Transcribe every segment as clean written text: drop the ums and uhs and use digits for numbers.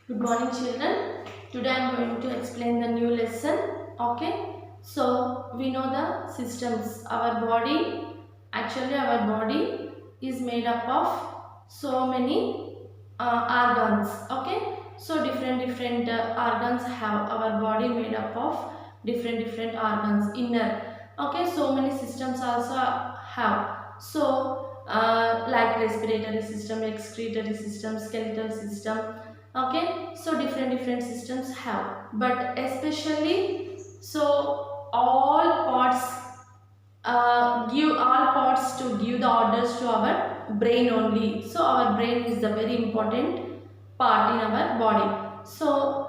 Good morning, children. Today I am going to explain the new lesson. Okay. So we know the systems. Our body is made up of so many organs. Okay. So different organs have our body made up of different organs. Inner. Okay. So many systems also have. So like respiratory system, excretory system, skeletal system. Okay, so different systems have, but especially so all parts give all parts to give the orders to our brain only. So our brain is the very important part in our body. So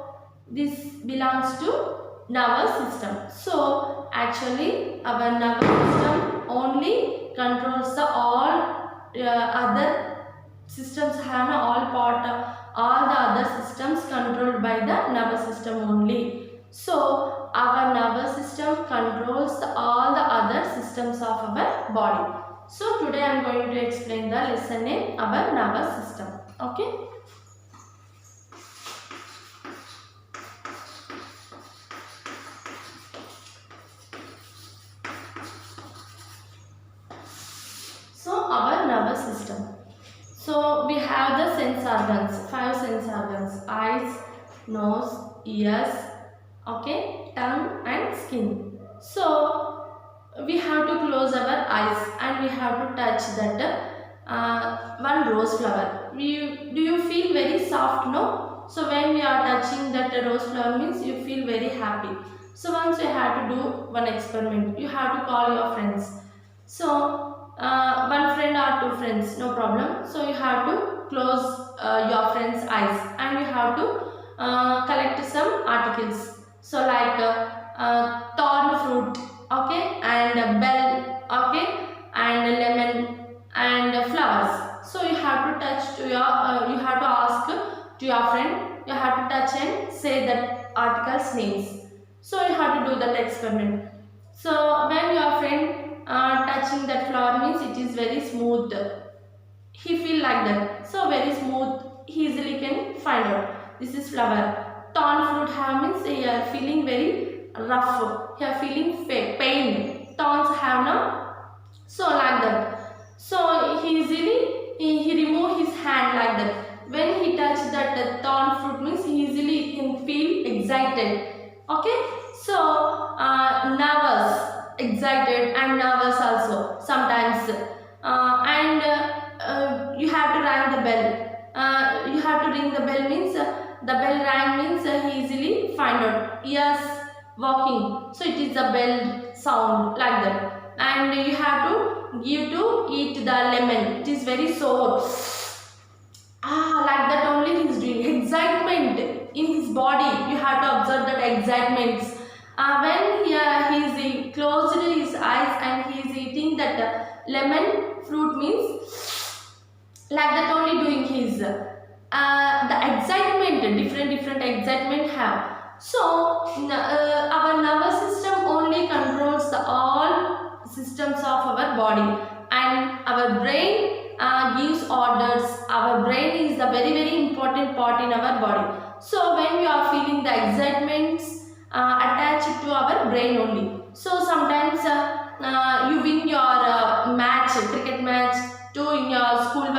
this belongs to nervous system. So actually our nervous system only controls the all other systems have all the other systems controlled by the nervous system only. So our nervous system controls all the other systems of our body. So today I am going to explain the lesson in our nervous system. Okay. So our nervous system. So we have the sense organs, 5 sense organs: eyes, nose, ears, okay, tongue and skin. So we have to close our eyes and we have to touch that one rose flower. Do you feel very soft, no? So when we are touching that rose flower means you feel very happy. So once you have to do one experiment, you have to call your friends. So one friend or two friends, no problem. So you have to close your friend's eyes and you have to collect some articles. So like thorn fruit, okay, and bell, okay, and lemon and flowers. So you have to touch to your, you have to ask to your friend. You have to touch and say that articles names. So you have to do that experiment. So when your friend touching that flower means it is very smooth. He feel like that. So very smooth. He easily can find out. This is flower. Thorn fruit have means he are feeling very rough. He are feeling pain. Thorns have no. So like that. So he easily he remove his hand like that. When he touch that thorn fruit means he easily can feel excited. Okay. So nervous, excited and nervous also sometimes. You have to ring the bell. You have to ring the bell means the bell rang means he easily find out. Yes, walking. So it is a bell sound like that. And you have to give to eat the lemon. It is very sour. Like that only he is doing. Excitement in his body. You have to observe that excitement. When he is closed his eyes and he is eating that lemon fruit means like that only doing his the excitement, different excitement have. So our nervous system only controls all systems of our body and our brain gives orders. Our brain is the very important part in our body. So when we are feeling the excitements attached to our brain only. So sometimes you win your match, cricket match, too in your schools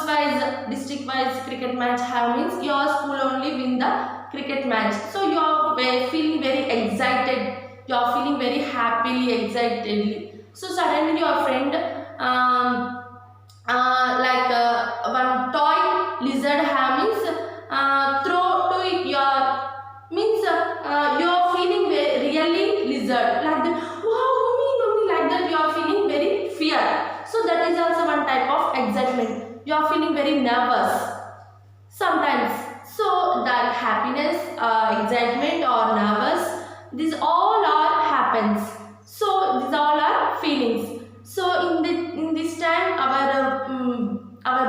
wise, district wise cricket match have means your school only win the cricket match. So you are feeling very excited. You are feeling very happily, excitedly. So suddenly your friend one toy lizard have means throw to it your means you are feeling really lizard like that. Wow, mommy, like that you are feeling very fear. So that is also one type of excitement. You are feeling very nervous sometimes. So that happiness, excitement or nervous, these all are happens. So these all are feelings. So in this time our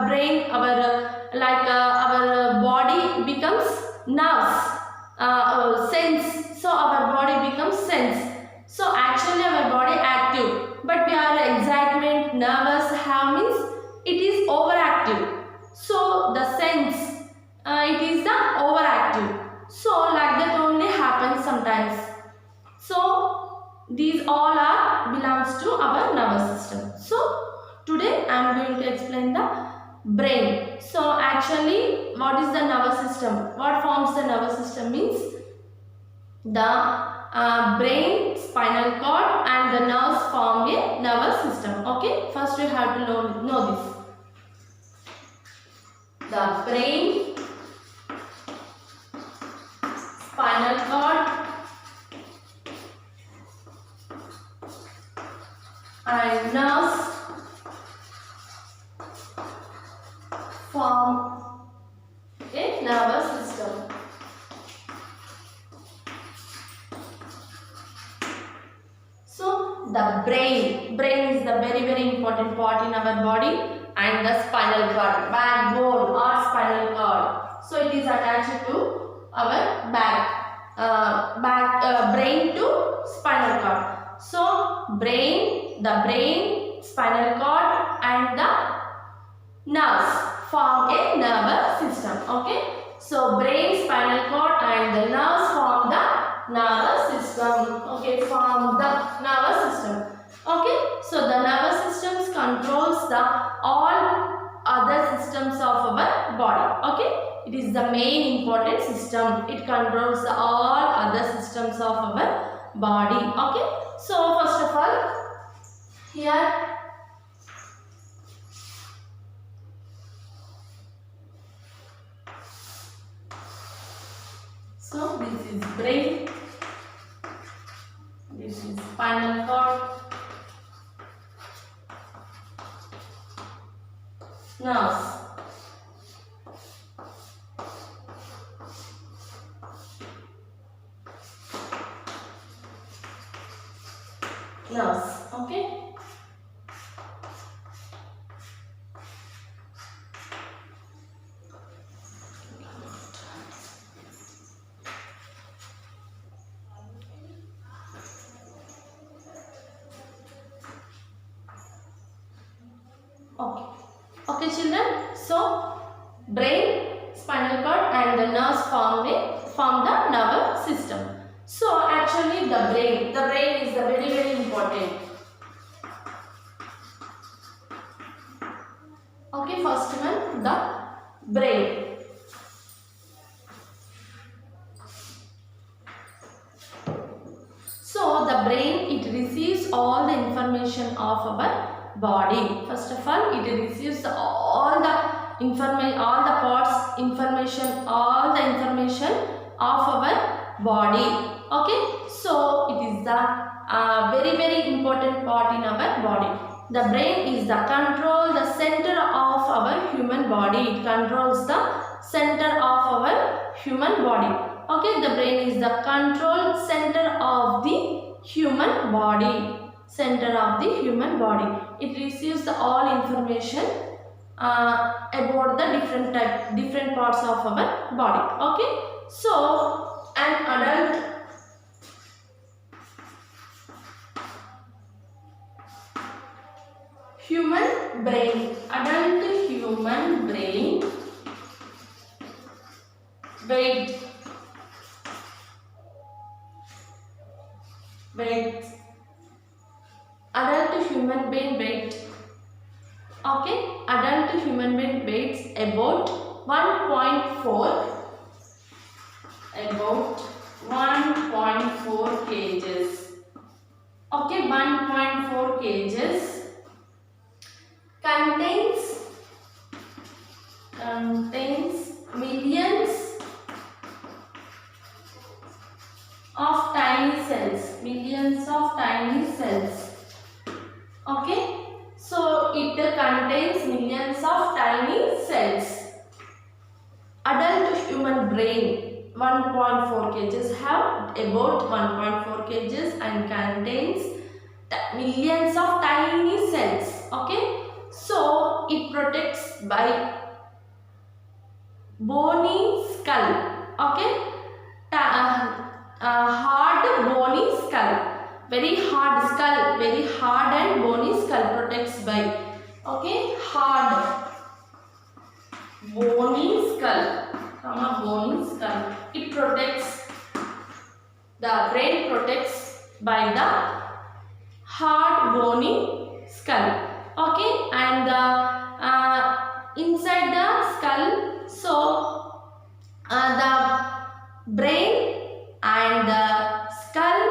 brain, our body becomes nerves, sense. So our body becomes sense. So actually our body active, but we are excitement, nervous have means it is overactive. So the sense it brain. So actually, what is the nervous system? What forms the nervous system means the brain, spinal cord and the nerves form a nervous system. Okay, first we have to know this. The brain, spinal cord and nerves form a nervous system. So the brain is the very important part in our body, and the spinal cord, backbone or spinal cord. So it is attached to our brain to spinal cord. So the brain, spinal cord and the nerves form a nervous system. Okay. So brain, spinal cord and the nerves form the nervous system. Okay, form the nervous system. Okay, so the nervous systems controls the all other systems of our body. Okay, it is the main important system. It controls the all other systems of our body. Okay, so first of all, here so this is brain, this is spinal cord, nerves. Nerves, okay. Okay children, so brain, spinal cord and the nerves form the nervous system. So actually the brain is the very important. Okay, first one, the brain. So the brain, it receives all the information of our body. First of all, it receives all the information of our body. Okay, so it is the very important part in our body. The brain is the center of our human body. It controls the center of our human body. Okay, the brain is the control center of the human body. It receives all information about the different parts of our body. Okay, so an adult human brain, weight. Adult human brain weight. Okay, adult human brain weighs about 1.4 kgs. Okay, 1.4 kgs contains millions of tiny cells. Okay, so it contains millions of tiny cells. Adult human brain 1.4 kgs have about 1.4 kgs and contains millions of tiny cells. Okay, so it protects by bony skull. Okay, hard bony skull, very hard and bony skull protects by, okay, hard bony skull, it protects, the brain protects by the hard bony skull. Okay, and in brain and the skull,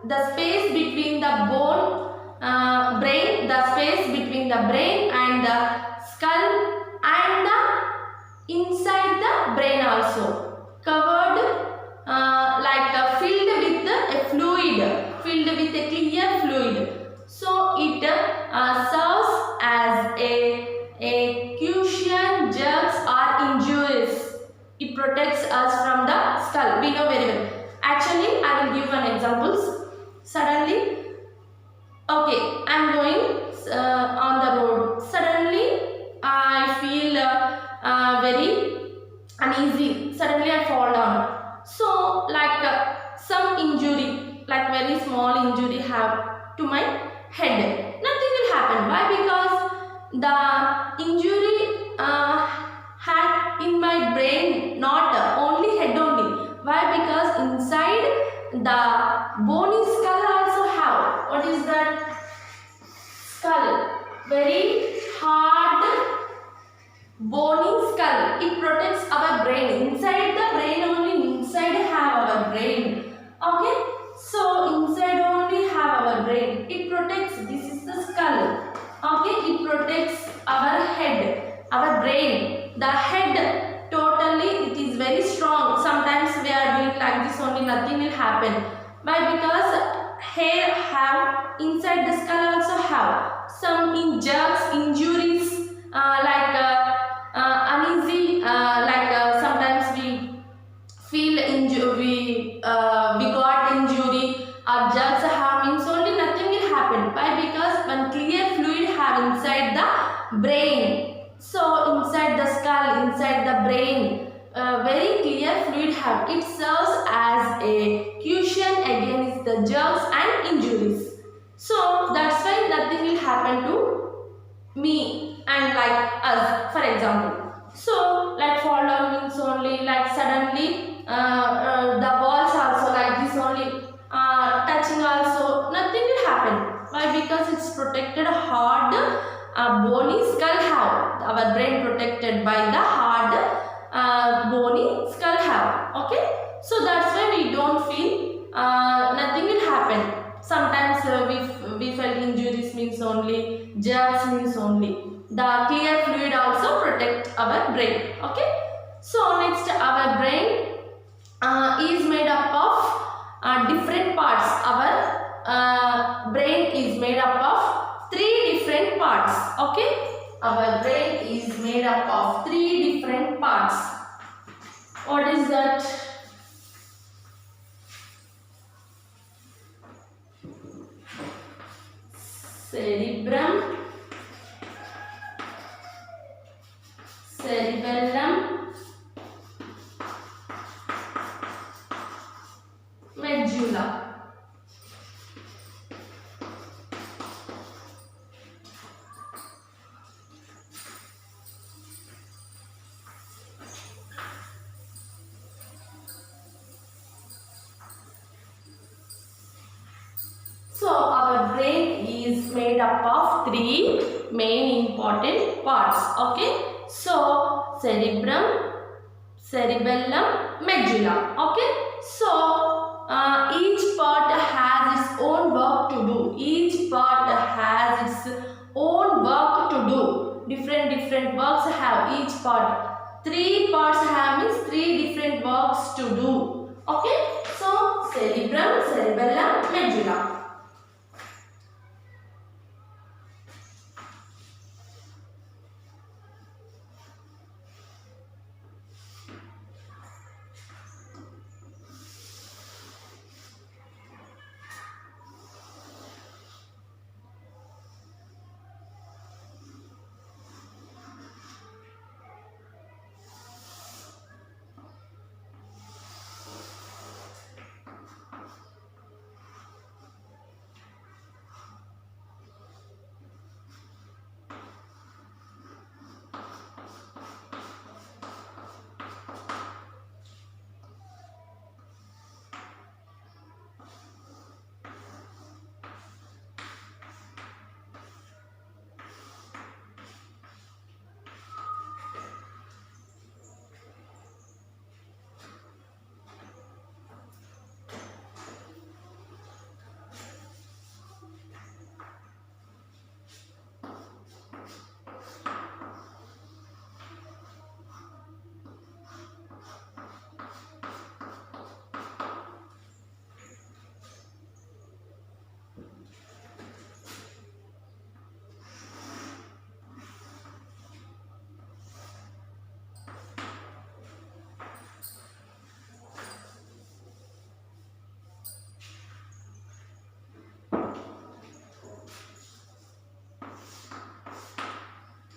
the space between the the space between the brain and the skull, and the inside the brain also covered, filled with a fluid, filled with a clear fluid. So it serves as a cushion, jerks or injuries. It protects us from the skull. We know very well. Actually, I will give one examples. Suddenly, okay, I am going on the road. Suddenly, I feel very uneasy. Suddenly, I fall down. So, some injury, like very small injury, have to my head. Nothing will happen. Why? Because the injury had in my brain, not only head only. Why? Because inside the bony skull also have. What is that? Skull. Very hard bony skull. It protects our brain. Inside the brain only, inside have our brain. Okay. So inside only have our brain. It protects. This is the skull. Okay. It protects our head, our brain. The head totally, it is very strong. Sometimes we are doing like this only, nothing will happen. Why? Because hair have inside the skull also have some jerks, injuries, uneasy, sometimes we feel injury, we got injury or jerks have, means only nothing will happen. Why? Because one clear fluid have inside the brain. So inside the skull, inside the brain, very clear fluid have. It serves as a cushion against the jerks and injuries. So that's why nothing will happen to me and like us, for example. So like fall down means only like suddenly the walls also like this only touching also, nothing will happen. Why? Because it's protected hard bony skull have. Our brain protected by the hard bony skull have. Okay. So that's why we don't feel nothing will happen. Sometimes we felt injuries means only, jerks means only. The clear fluid also protect our brain. Okay. So next, our brain is made up of different parts. Our brain is made up of 3 different parts. Okay. Our brain is made up of 3 different parts. What is that? Cerebrum, cerebellum, medulla. So our brain is made up of 3 main important parts. Okay. So cerebrum, cerebellum, medulla. Okay. So each part has its own work to do. Each part has its own work to do. Different works have each part. 3 parts have means 3 different works to do. Okay. So cerebrum, cerebellum, medulla.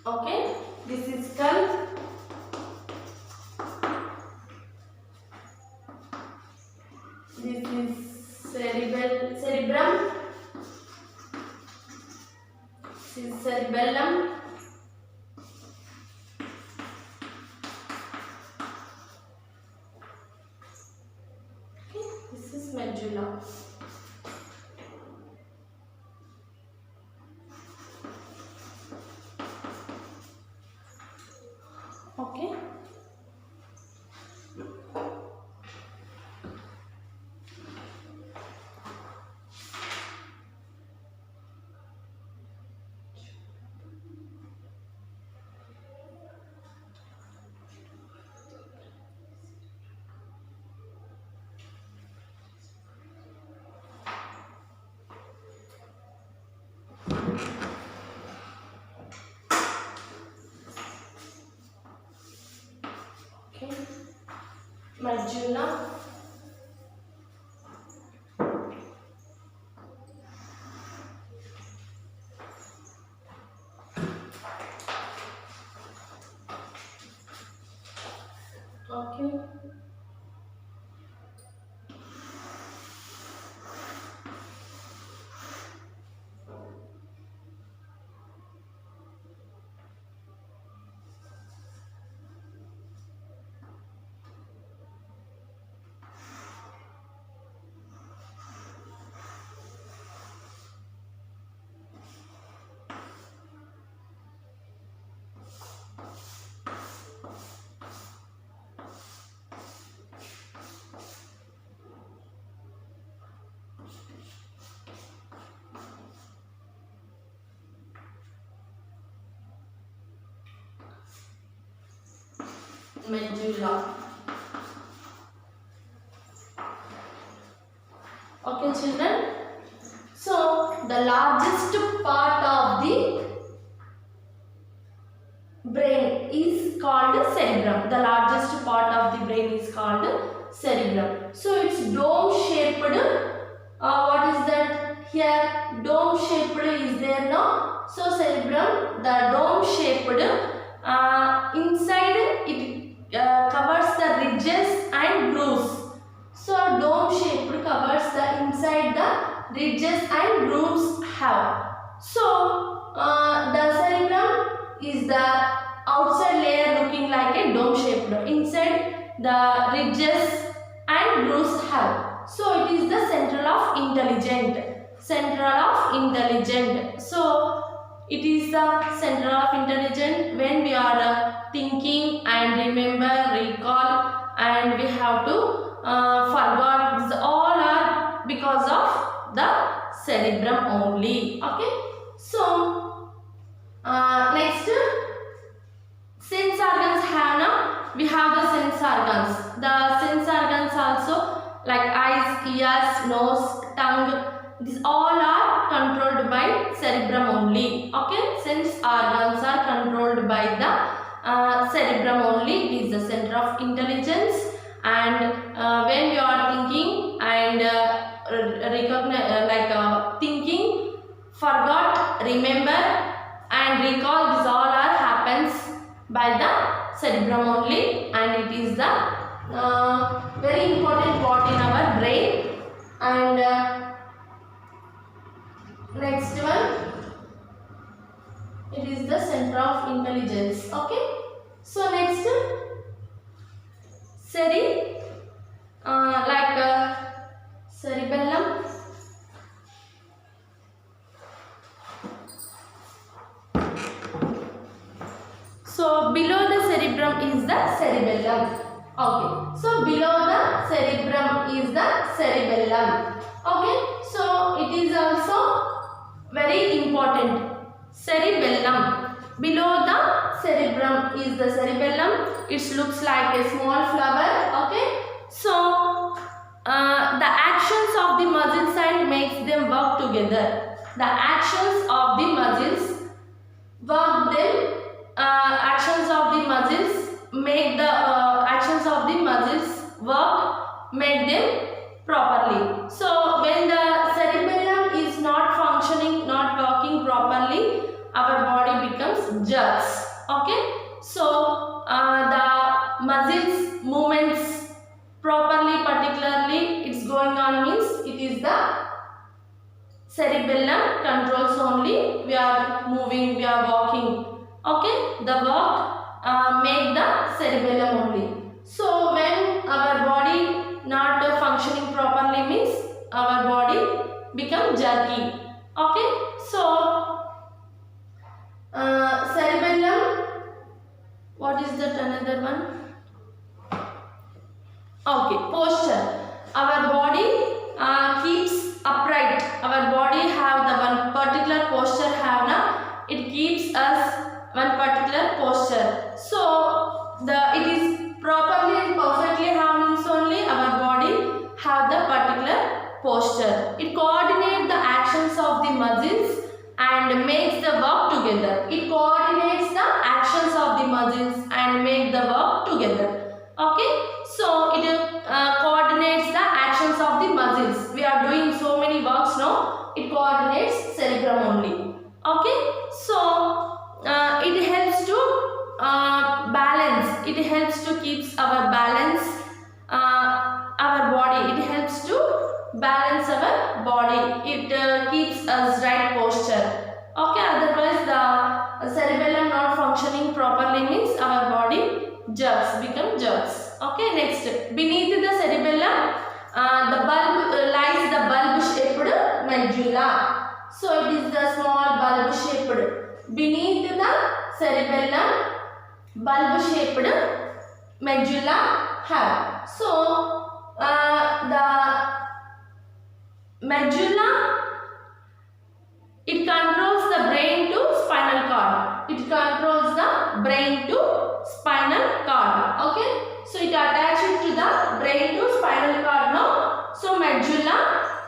Okay, this is skull. This is cerebrum. This is cerebellum. Okay, this is medulla. Okay. Okay. Medulla. Okay. Medulla. Okay, children. So the largest part of the brain is called cerebrum. The largest part of the brain is called cerebrum. So it's dome shaped. What is that here? Dome shaped is there now. So cerebrum, the dome shaped. Inside it covers the ridges and grooves. So dome shaped covers the inside the ridges and grooves have. So the cerebrum is the outside layer looking like a dome shaped. Inside the ridges and grooves have. So it is the central of intelligent. Central of intelligent. So it is the central of intelligent when we are thinking and remember, recall, and we have to forgot. These all are because of the cerebrum only. Okay. So next, sense organs have now. We have the sense organs. The sense organs also like eyes, ears, nose, tongue. These all are controlled by cerebrum only. Okay, sense organs are controlled by the cerebrum only. It is the center of intelligence, and when you are thinking and thinking, forgot, remember, and recall. These all are happens by the cerebrum only, and it is the very important part in our brain. And next one, it is the center of intelligence. Okay. So next, cerebellum. So below the cerebrum is the cerebellum. Okay. So below the cerebrum is the cerebellum. Okay. So it is also very important. Cerebellum. Below the cerebrum is the cerebellum. It looks like a small flower. Okay. So the actions of the muscles and makes them work together. The actions of the muscles work them. Actions of the muscles make the actions of the muscles work, make them properly. So when the cerebellum is not functioning, not working properly, our body becomes jerks. the muscles movements properly, particularly it's going on means it is the cerebellum controls only. We are moving, we are walking. Okay, the walk make the cerebellum only. So when our body not functioning properly means our body become jerky. Okay, so cerebellum. What is that another one? Okay, posture. Our body keeps upright. Our body have the one particular posture have na. It keeps us one particular posture. So it is properly and perfectly have means only our body have the particular posture. It coordinates the actions of the muscles and makes the work together. It coordinates the actions of the muscles and make the work together. Okay, so it coordinates the actions of the muscles. We are doing so many works now. It coordinates cerebrum only. Okay, so it helps to balance. It helps to keeps our balance, our body. It helps to balance our body. It keeps us right posture. Okay, otherwise the cerebellum not functioning properly means our body become jerks. Okay, next, beneath the cerebellum the bulb lies the bulb shaped medulla. So it is the small bulb shaped. Beneath the cerebellum bulb shaped medulla have. So the medulla, it controls the brain to spinal cord. It controls the brain to spinal cord. Okay, so it attaches to the brain to spinal cord now. So medulla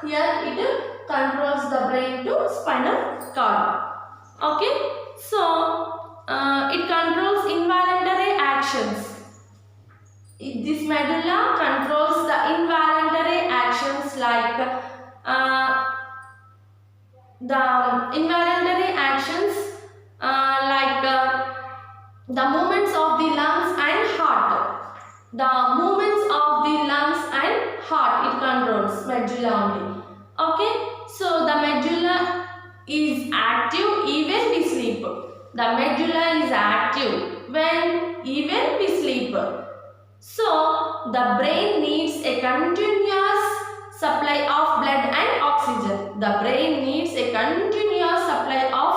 here it controls the brain to spinal cord. Okay, so it controls involuntary actions. This medulla controls the involuntary actions like the involuntary actions the movements of the lungs and heart. The movements of the lungs and heart it controls medulla only. Okay, so the medulla is active even we sleep. The medulla is active when even we sleep. So the brain needs a continuous supply of blood and oxygen. The brain needs a continuous supply of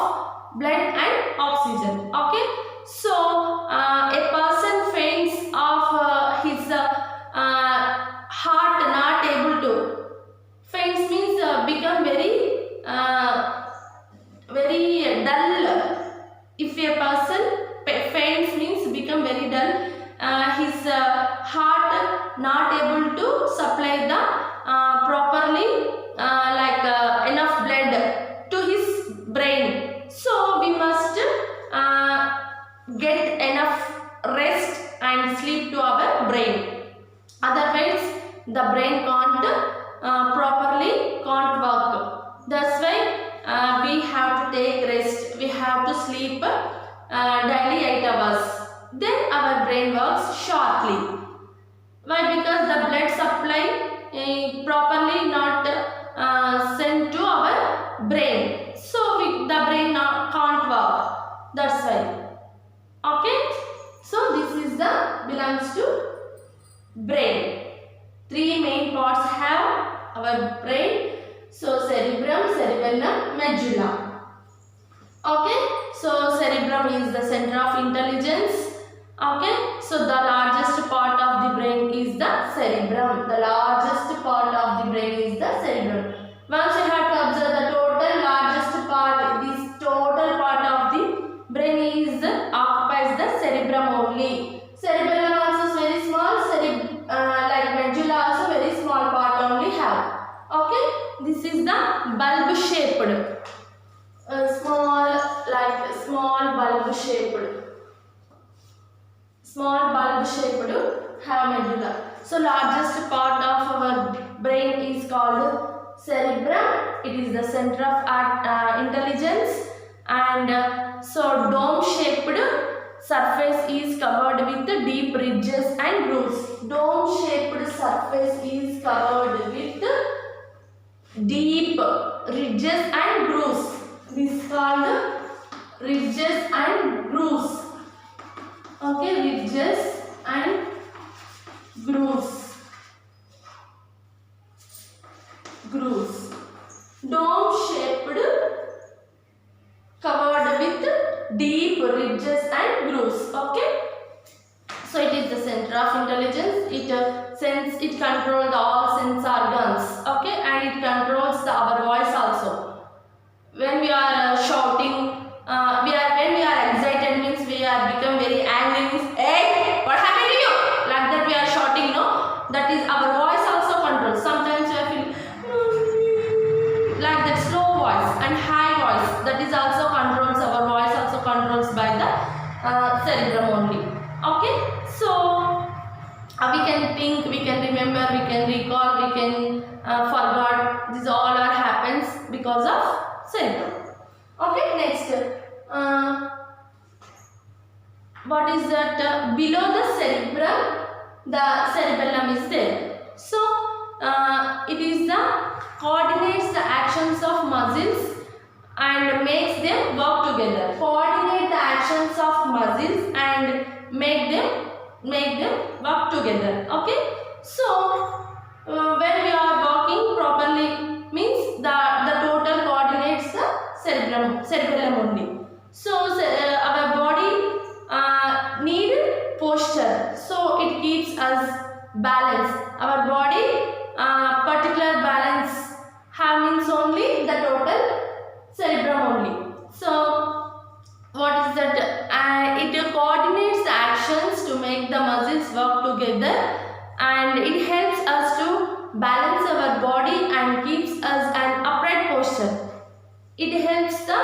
blood and oxygen. Okay, so a person faints of his heart not able to. Faints means become very dull. If a person faints means become very dull. His heart not able to supply the properly enough blood to his brain. So we must get enough rest and sleep to our brain. Otherwise the brain can't work. That's why we have to take rest. We have to sleep daily 8 hours. Then our brain works shortly. Why? Because the blood supply properly not sent to our brain. So the brain can't work. That's why. Okay. So this is belongs to brain. 3 main parts have our brain. So cerebrum, cerebellum, medulla. Okay. So cerebrum is the center of intelligence. Okay, so the largest part of the brain is the cerebrum. The largest part of the brain is the cerebrum. Once you have to observe the total largest part, this total part of the brain is occupies the cerebrum only. Cerebellum also is very small. Like medulla also very small part only have. Okay, this is the bulb shaped. Small bulb shaped. Small bulb shaped have medulla. So largest part of our brain is called cerebrum. It is the center of intelligence. And so dome shaped surface is covered with deep ridges and grooves. Dome-shaped surface is covered with deep ridges and grooves. This is called ridges and grooves. Okay, ridges and grooves. Grooves. Dome-shaped, covered with deep ridges and grooves. Okay. So it is the center of intelligence. It controls all sense organs. Okay, and it controls our voice also. When we are shouting, when we are excited means we are become very angry. Means, hey, what happened to you? Like that we are shouting. No, that is our voice also controls. Sometimes we are feeling like that slow voice and high voice. That is also controls our voice. Also controls by the cerebrum only. Okay, so we can think, we can remember, we can recall, we can forget. This all are happens because of cerebrum. Okay, next. What is that? Below the cerebrum, the cerebellum is there. So it is the coordinates the actions of muscles and makes them work together. Coordinate the actions of muscles and make them work together. Okay, so when we are walking properly means the total coordinates the cerebellum only. So our body need posture, so it keeps us balanced. Our body particular balance have means only the total cerebrum only. So what is that? It coordinates the actions to make the muscles work together, and it helps us to balance our body and keeps us an upright posture. It helps the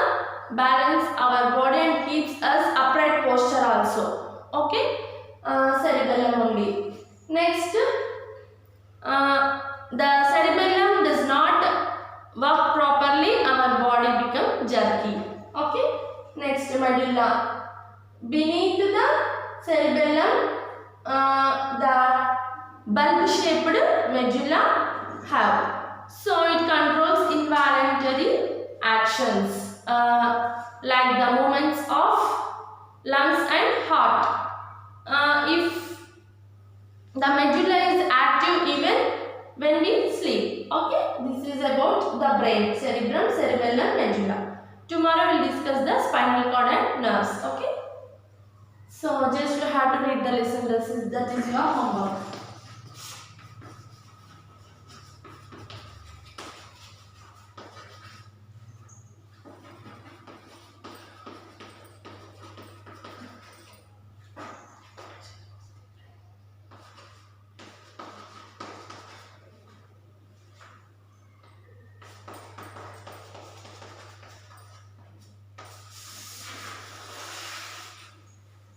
balance our body and keeps us upright posture also. Okay, cerebellum only. Next, the cerebellum does not work properly, our body become jerky. Okay, next medulla. Beneath the cerebellum, the bulb-shaped medulla have. So it controls involuntary actions like the movements of lungs and heart. If the medulla is active even when we sleep. Okay, this is about the brain, cerebrum, cerebellum, medulla. Tomorrow we will discuss the spinal cord and nerves. Okay. So just you have to read the lesson. That is your homework.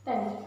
Thank you.